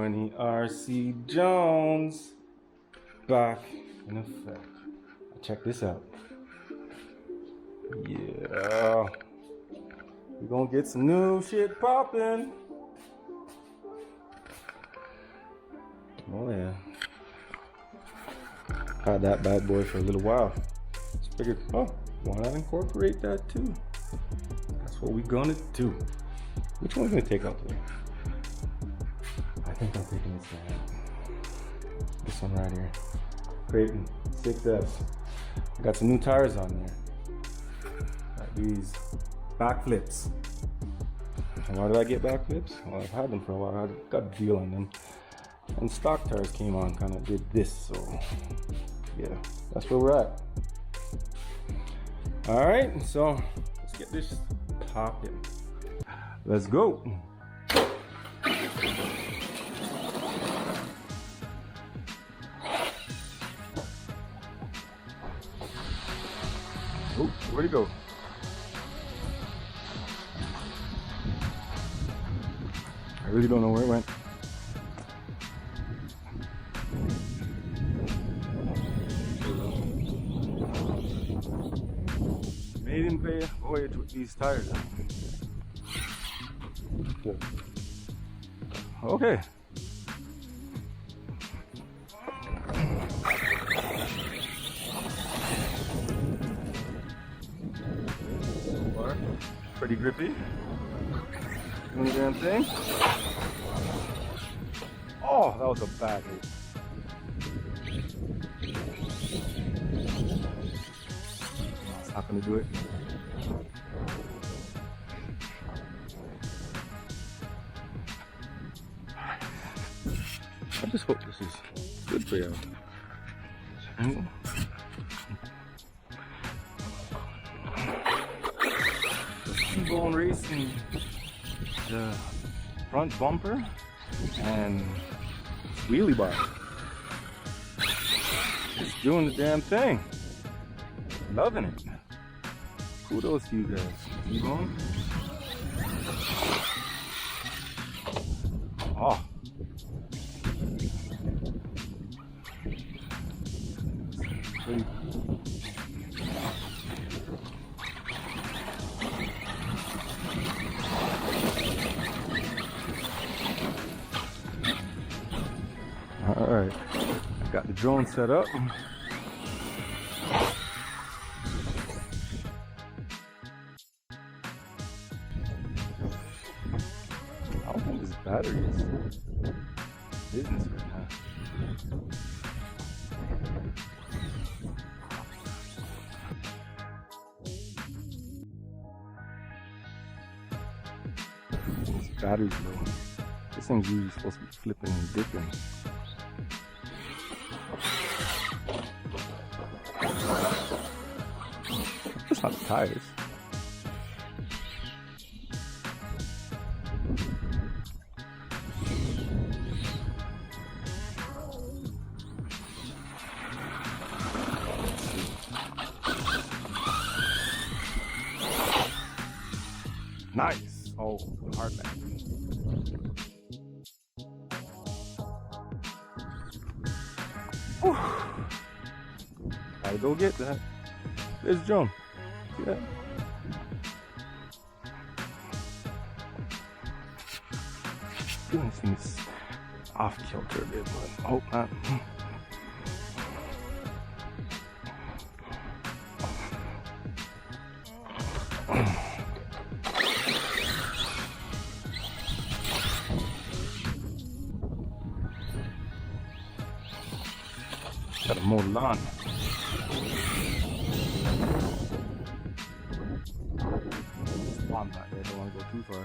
20 RC Jones back in effect. Check this out. Yeah, we're gonna get some new shit popping. Oh yeah, had that bad boy for a little while. Just figured, oh, why not incorporate that too? That's what we're gonna do. Which one are we gonna take out today? I think I'm taking this one right here. Kraton 6Fs. I got some new tires on there. Got these backflips. And why did I get backflips? Well, I've had them for a while. I got a deal on them. And stock tires came on, kind of did this. So yeah, that's where we're at. All right, so let's get this popping. Let's go. Oh, where'd it go? I really don't know where it went. Made him pay a voyage with these tires. Okay. Pretty grippy. Doing the damn thing. Oh, that was a bad hit. It's not gonna do it. I just hope this is good for you. Bone racing the front bumper and wheelie bar. Just doing the damn thing. Loving it. Kudos to you guys. T-Bone. Oh. Pretty. All right, got the drone set up. I don't think this battery is business right now. This battery's low. This thing's usually supposed to be flipping and dipping. That's not the tires. Nice. Oh, hard back. Gotta go get that. There's John. See that? Feeling things off kilter a bit, but I hope not. Gotta mow the lawn. Lawn back there, don't want to go too far.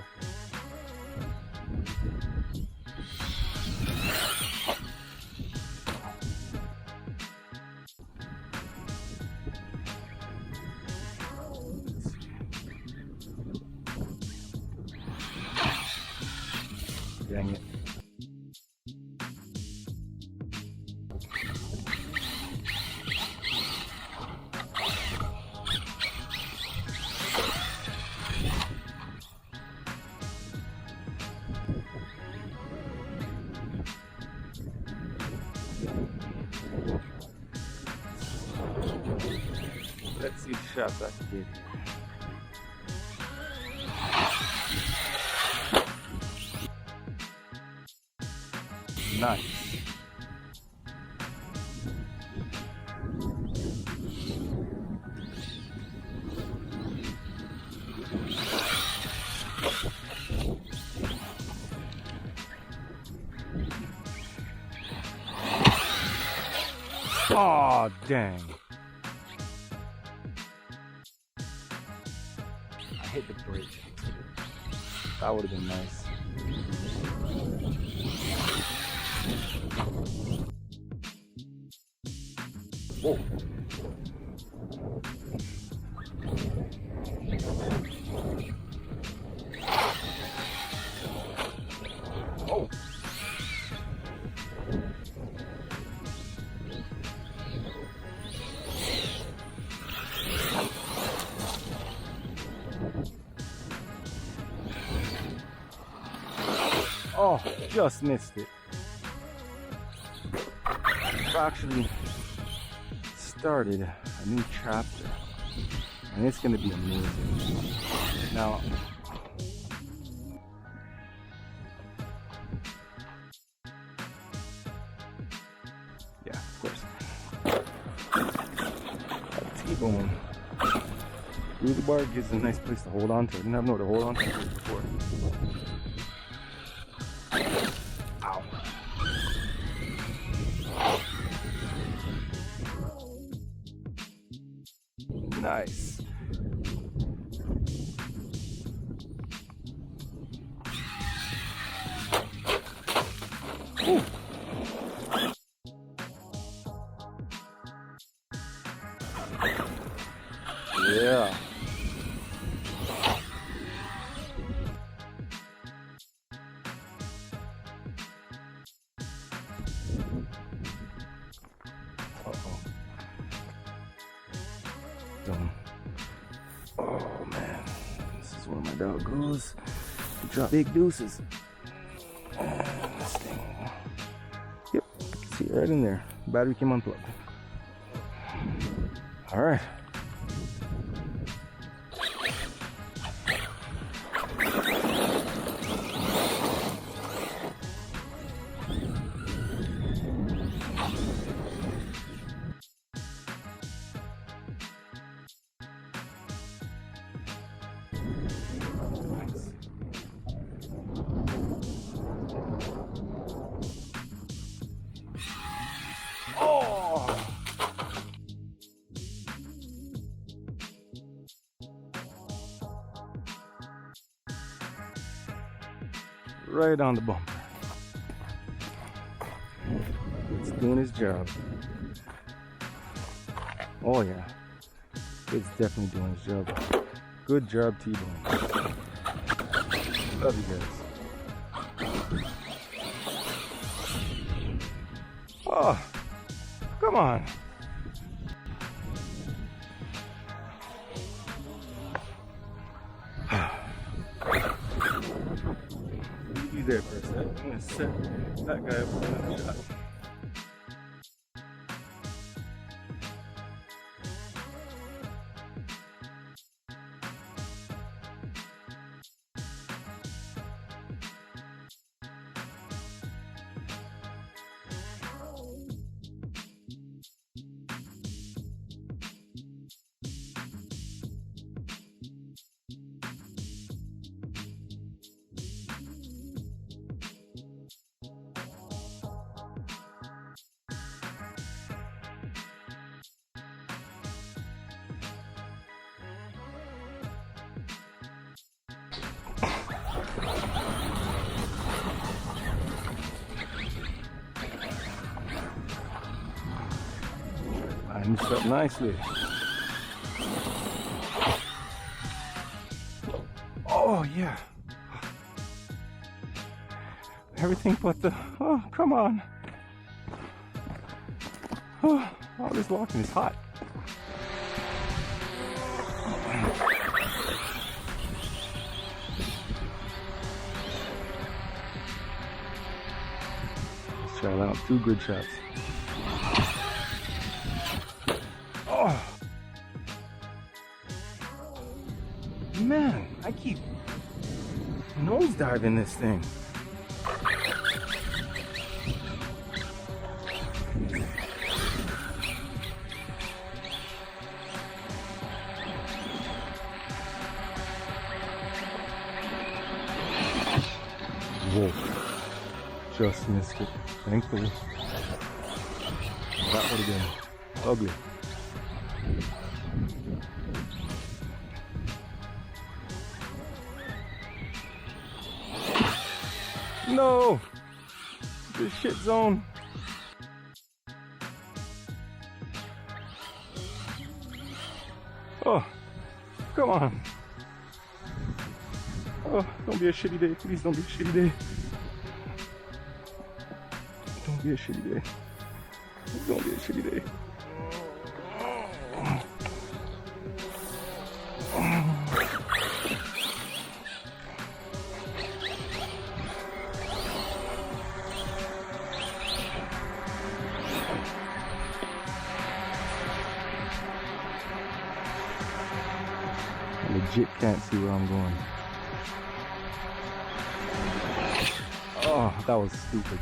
Dang it. Let's see the shots I can get here. Nice. Oh, dang. I hit the bridge. That would have been nice. Whoa. Oh. Oh, just missed it. I've actually started a new chapter, and it's going to be amazing. Now, yeah, of course. That T-bone. Ruby bar gives a nice place to hold on to. I didn't have nowhere to hold on to it before. Ow. Nice. Ooh. Yeah. Uh-oh. Done. Oh man, this is where my dog goes. Drop big deuces. And this thing. Yep, see it right in there. Battery came unplugged. All right. Right on the bumper. It's doing his job. Oh yeah, it's definitely doing his job. Good job, T-Bone. Love you guys. Oh, come on. There for a sec. I'm gonna set that guy up for another shot. Lined this up nicely. Oh yeah. Everything but the, oh come on. Oh, all this walking is hot. Let's try that out. 2 good shots. Oh. Man, I keep nosediving this thing. Whoa, just missed it, thankfully. That would have been ugly. No! This shit zone. Oh, come on. Oh, don't be a shitty day. Please don't be a shitty day. Don't be a shitty day. Don't be a shitty day. I legit can't see where I'm going. Oh, that was stupid.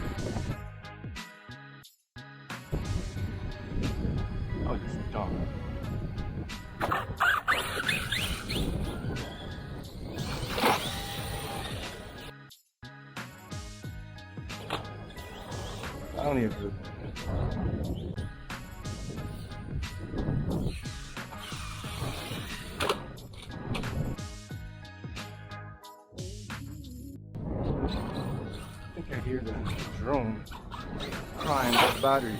That was just dumb. I don't even. I think I hear the drone crying about the battery.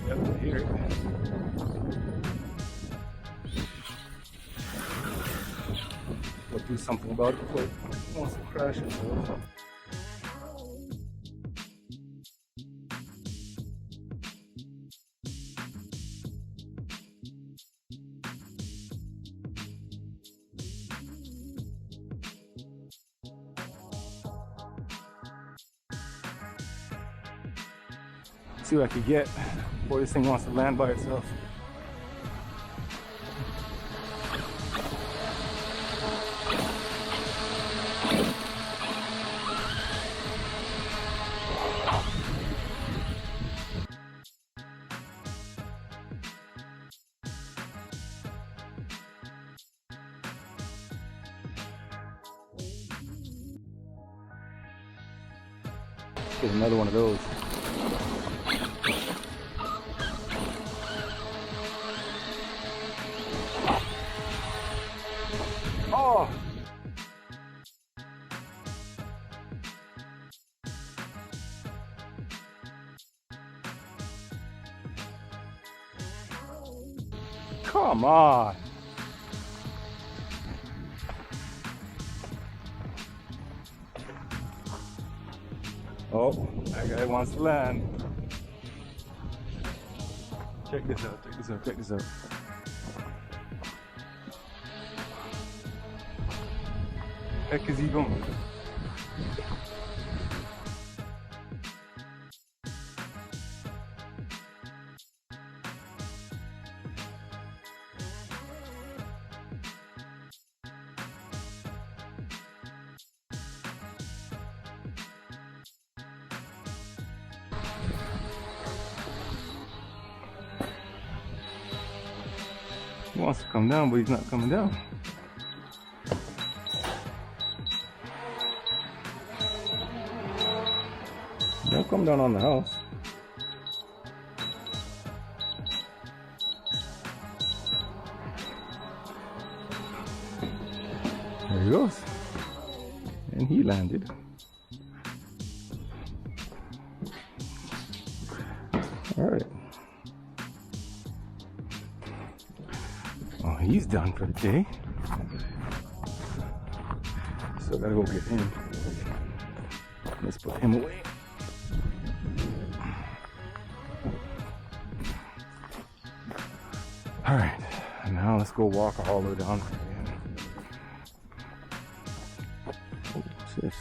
Yep, I hear it. We'll do something about it before it wants to crash itself. See what I can get before this thing wants to land by itself. Get another one of those. Oh! Come on! Oh, that guy wants to land. Check this out, check this out, check this out. Heck is he going? He wants to come down, but he's not coming down. Don't come down on the house. There he goes. And he landed. All right. Oh, he's done for the day. Still gotta go get him. Let's put him away. All right, and now let's go walk all the way down there again. Oh, what's this?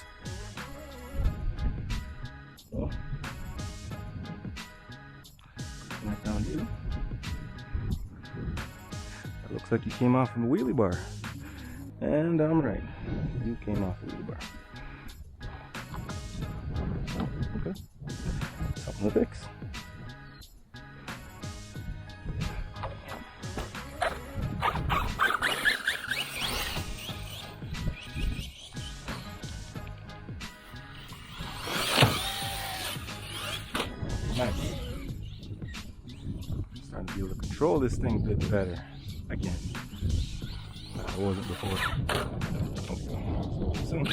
Looks like you came off of a wheelie bar. And I'm right. You came off a wheelie bar. Okay. Something to fix. Nice. Starting to be able to control this thing a bit better. Again. I wasn't before. Okay. Soon.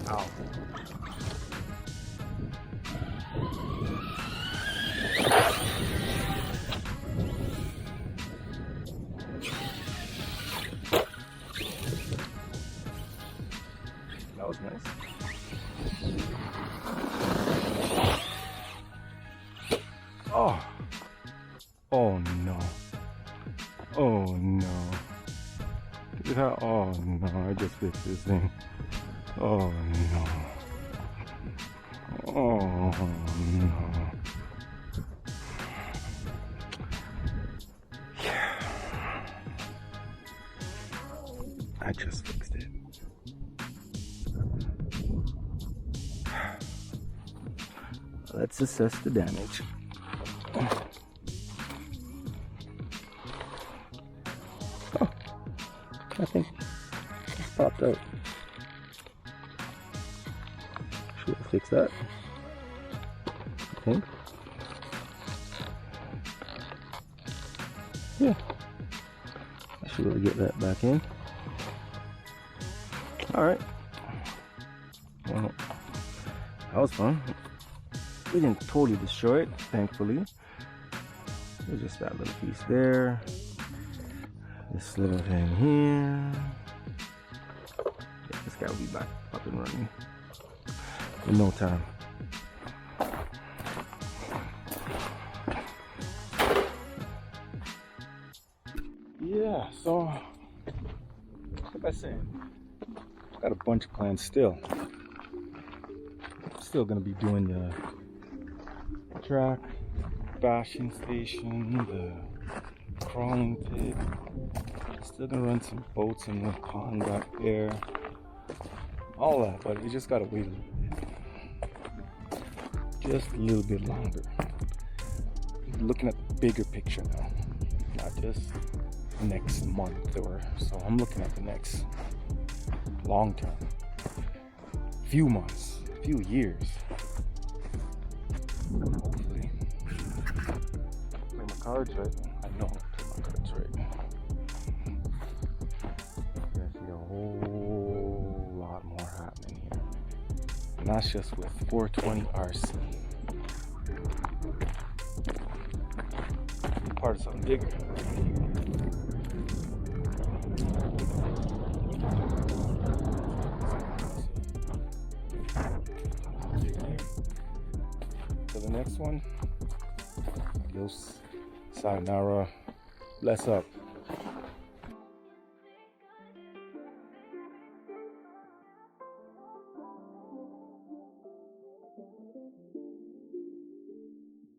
Ow. That was nice. Oh. Oh no. Oh no. Look at how, oh no, I just fixed this thing. Oh no. Oh no. Yeah. I just fixed it. Let's assess the damage. Oh, nothing. Just popped out. Should I fix that? I think. Yeah. I should be able to get that back in. Alright. Well, that was fun. We didn't totally destroy it, thankfully. It was just that little piece there. This little thing here. Yeah, this guy will be back up and running in no time. Yeah, so like I said, got a bunch of plans still. Still gonna be doing the track, bashing station, the crawling pit. Still gonna run some boats in the pond back there. All that, but you just gotta wait a little bit. Just a little bit longer. Looking at the bigger picture now, not just next month or so. I'm looking at the next long term, few months, few years. Hopefully, play my cards right. I know I play my cards right. I see a whole lot more happening here, and that's just with 420 RC. Part of something bigger. So the next one, adios, sayonara, bless up.